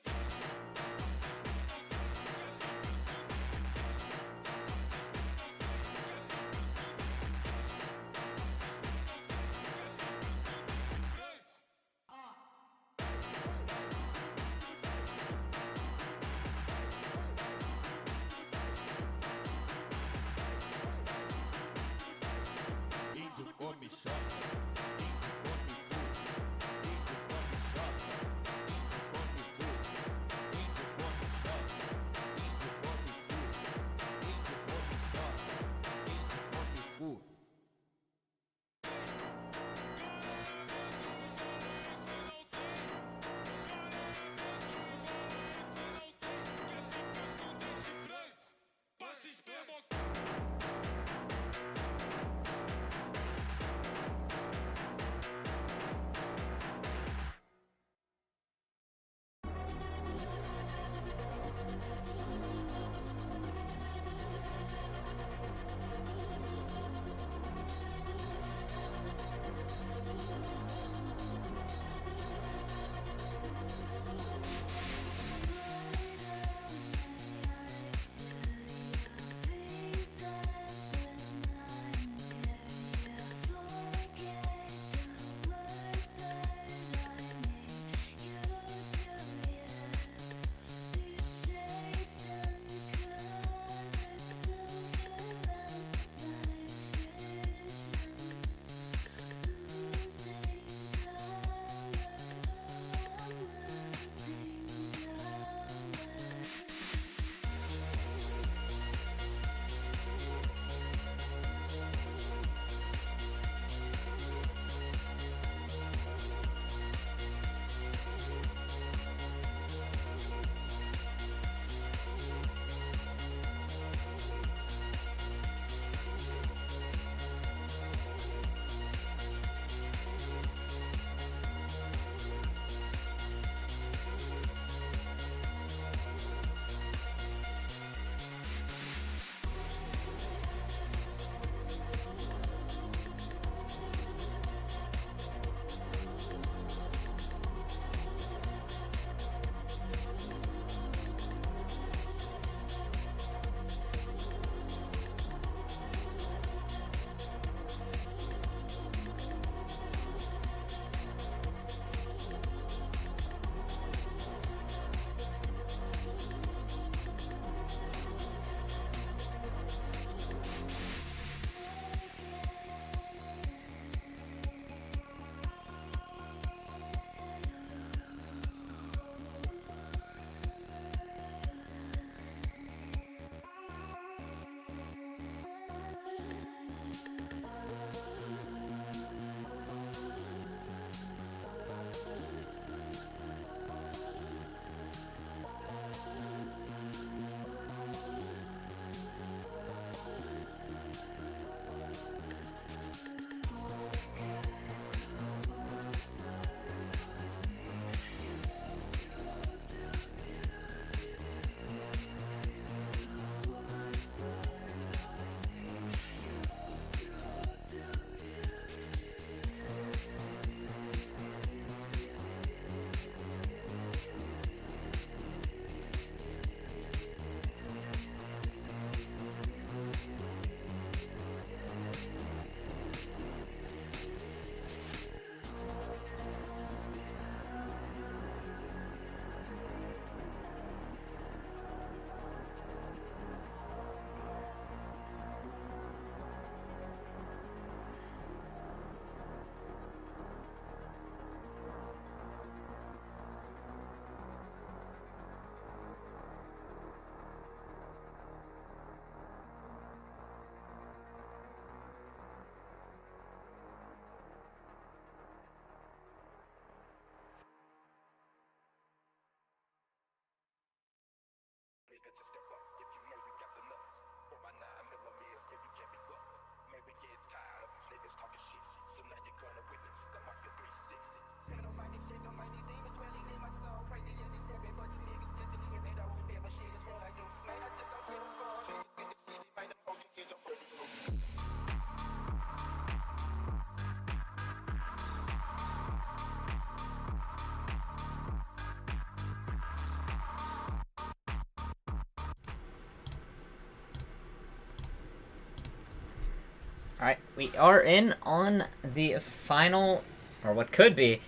Alright, we are in on the final, or what could be,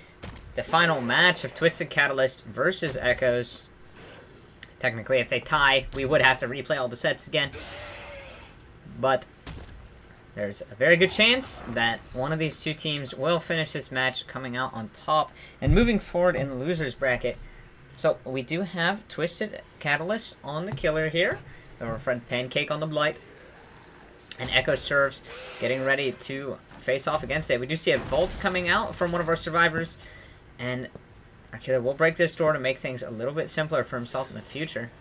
the final match of Twisted Catalyst versus Echoes. Technically, if they tie, we would have to replay all the sets again. But there's a very good chance that one of these two teams will finish this match coming out on top and moving forward in the loser's bracket. So we do have Twisted Catalyst on the killer here. Our friend Pancake on the Blight. And Echo serves, getting ready to face off against it. We do see a Volt coming out from one of our survivors. And our killer will break this door to make things a little bit simpler for himself in the future.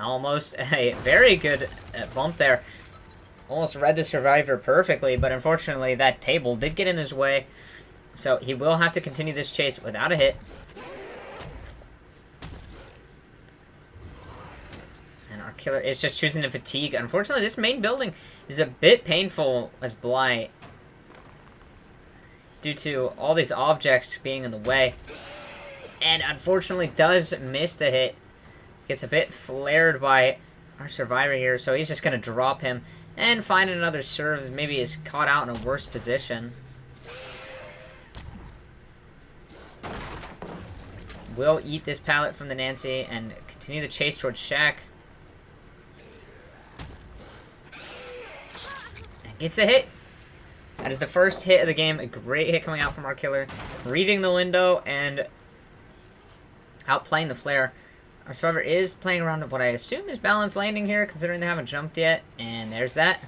Almost a very good bump there. Almost read the survivor perfectly, but unfortunately that table did get in his way. So he will have to continue this chase without a hit. Killer is just choosing to fatigue. Unfortunately, this main building is a bit painful as Blight due to all these objects being in the way. And unfortunately does miss the hit. Gets a bit flared by our survivor here, so he's just going to drop him and find another serve. Maybe is caught out in a worse position. Will eat this pallet from the Nancy and continue the chase towards Shaq. Gets the hit. That is the first hit of the game. A great hit coming out from our killer. Reading the window and outplaying the flare. Our survivor is playing around what I assume is balanced landing here, considering they haven't jumped yet. And there's that.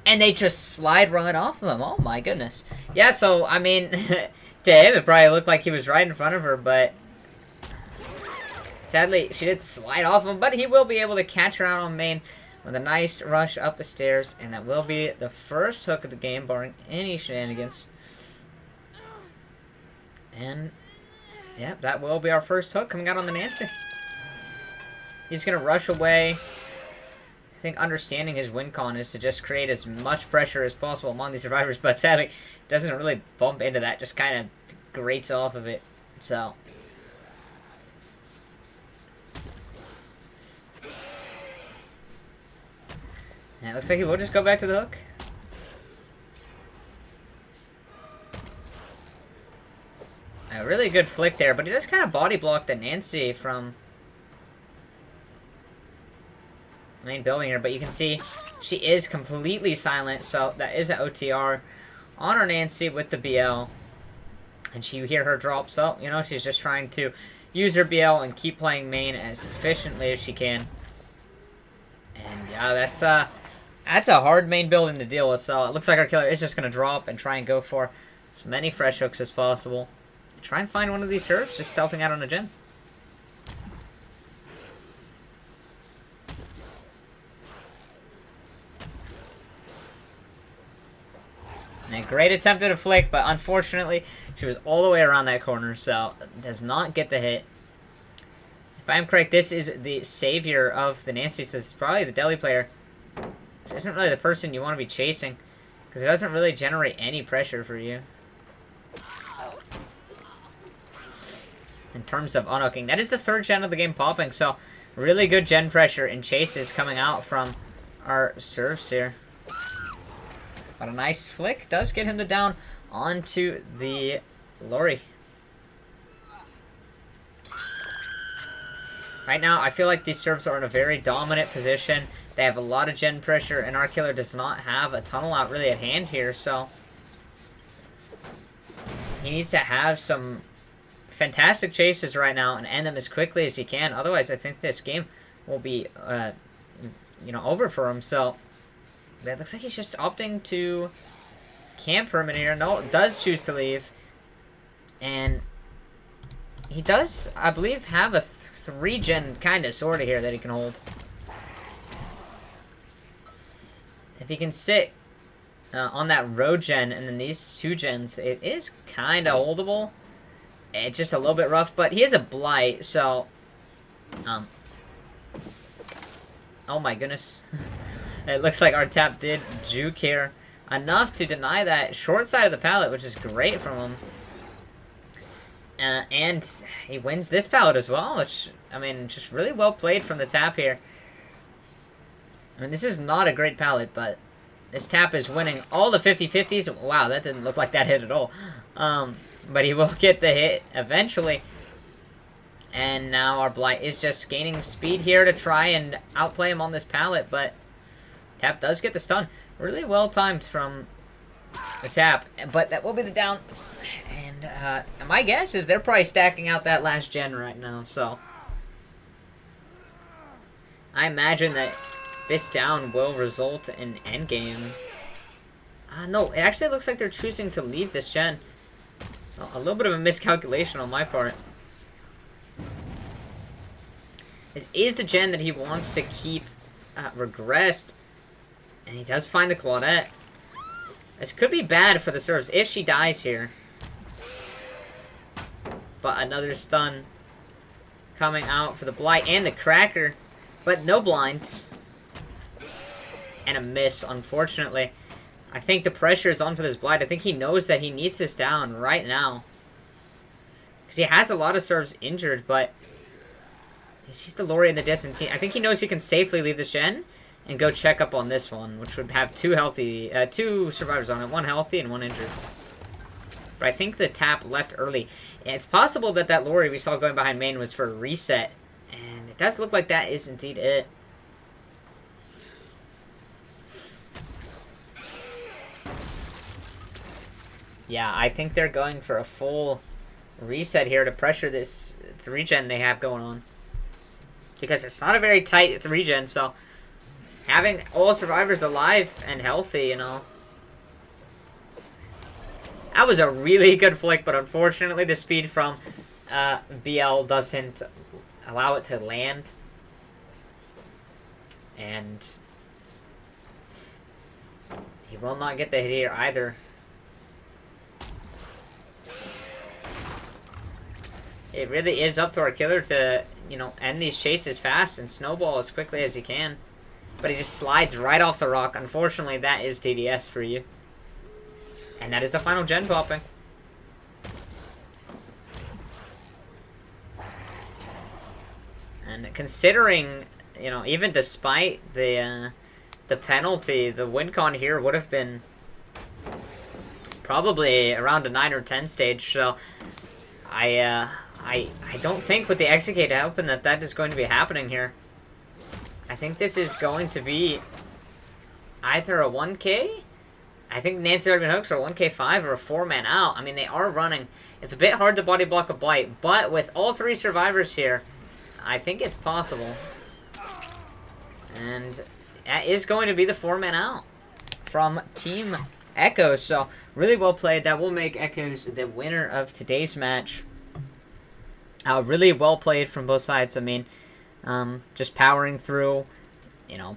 And they just slide right off of him. Oh my goodness. Yeah, so, I mean, to him it probably looked like he was right in front of her, but sadly, she did slide off him, but he will be able to catch her out on main with a nice rush up the stairs, and that will be the first hook of the game, barring any shenanigans. And, yeah, that will be our first hook coming out on the Nancy. He's going to rush away. I think understanding his win con is to just create as much pressure as possible among these survivors, but sadly, doesn't really bump into that, just kind of grates off of it. So yeah, it looks like he will just go back to the hook. A really good flick there, but he does kind of body block the Nancy from the main building here. But you can see she is completely silent, so that is an OTR on our Nancy with the BL. And you hear her drop, so, you know, she's just trying to use her BL and keep playing main as efficiently as she can. And yeah, that's a hard main building to deal with, so it looks like our killer is just going to drop and try and go for as many fresh hooks as possible. Try and find one of these serves, just stealthing out on a gen. And a great attempt at a flick, but unfortunately, she was all the way around that corner, so does not get the hit. If I am correct, this is the savior of the Nancy, so this is probably the deli player. She isn't really the person you want to be chasing, because it doesn't really generate any pressure for you. In terms of unhooking, that is the third gen of the game popping, so really good gen pressure and chases coming out from our serves here. But a nice flick does get him to down onto the lorry. Right now, I feel like these serves are in a very dominant position. They have a lot of gen pressure, and our killer does not have a tunnel out really at hand here, so he needs to have some fantastic chases right now and end them as quickly as he can. Otherwise, I think this game will be, over for him. So it looks like he's just opting to camp for a minute here. No, does choose to leave, and he does, I believe, have a 3-gen kind of sorta here that he can hold. If he can sit on that road gen and then these 2 gens, it is kind of holdable. It's just a little bit rough, but he has a blight, so oh my goodness. It looks like our tap did juke here enough to deny that short side of the pallet, which is great from him. And he wins this pallet as well, which, I mean, just really well played from the tap here. I mean, this is not a great pallet, but this tap is winning all the 50-50s. Wow, that didn't look like that hit at all. But he will get the hit eventually. And now our Blight is just gaining speed here to try and outplay him on this pallet, but tap does get the stun. Really well timed from the tap, but that will be the down. And my guess is they're probably stacking out that last gen right now, so I imagine that this down will result in endgame. No, it actually looks like they're choosing to leave this gen. So a little bit of a miscalculation on my part. This is the gen that he wants to keep regressed. And he does find the Claudette. This could be bad for the serves if she dies here. But another stun coming out for the Blight and the Cracker. But no blinds. And a miss, unfortunately. I think the pressure is on for this Blight. I think he knows that he needs this down right now. Because he has a lot of serves injured, but he sees the Lori in the distance. I think he knows he can safely leave this gen and go check up on this one, which would have two survivors on it. One healthy and one injured. But I think the tap left early. It's possible that that Lori we saw going behind main was for a reset. And it does look like that is indeed it. Yeah, I think they're going for a full reset here to pressure this 3-gen they have going on. Because it's not a very tight 3-gen, so having all survivors alive and healthy, you know. That was a really good flick, but unfortunately the speed from BL doesn't allow it to land. And he will not get the hit here either. It really is up to our killer to, you know, end these chases fast and snowball as quickly as he can. But he just slides right off the rock. Unfortunately, that is TDS for you. And that is the final gen popping. And considering, you know, even despite the penalty, the win con here would have been probably around a 9 or 10 stage. So I don't think with the execute open that is going to be happening here. I think this is going to be either a 1K. I think Nancy already been hooked for a 1K5 or a 4-man out. I mean, they are running. It's a bit hard to body block a Blight, but with all 3 survivors here, I think it's possible. And that is going to be the 4-man out from Team Echoes. So, really well played. That will make Echoes the winner of today's match. Really well played from both sides. I mean, just powering through, you know,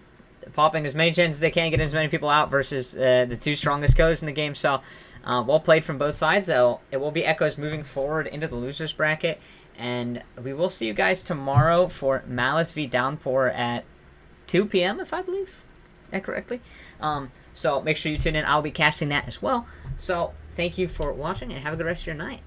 popping as many gens as they can, getting as many people out versus the 2 strongest goes in the game. So, well played from both sides, though. It will be Echoes moving forward into the losers bracket. And we will see you guys tomorrow for Malice v Downpour at 2 p.m., if I believe that correctly. So, make sure you tune in. I'll be casting that as well. So, thank you for watching, and have a good rest of your night.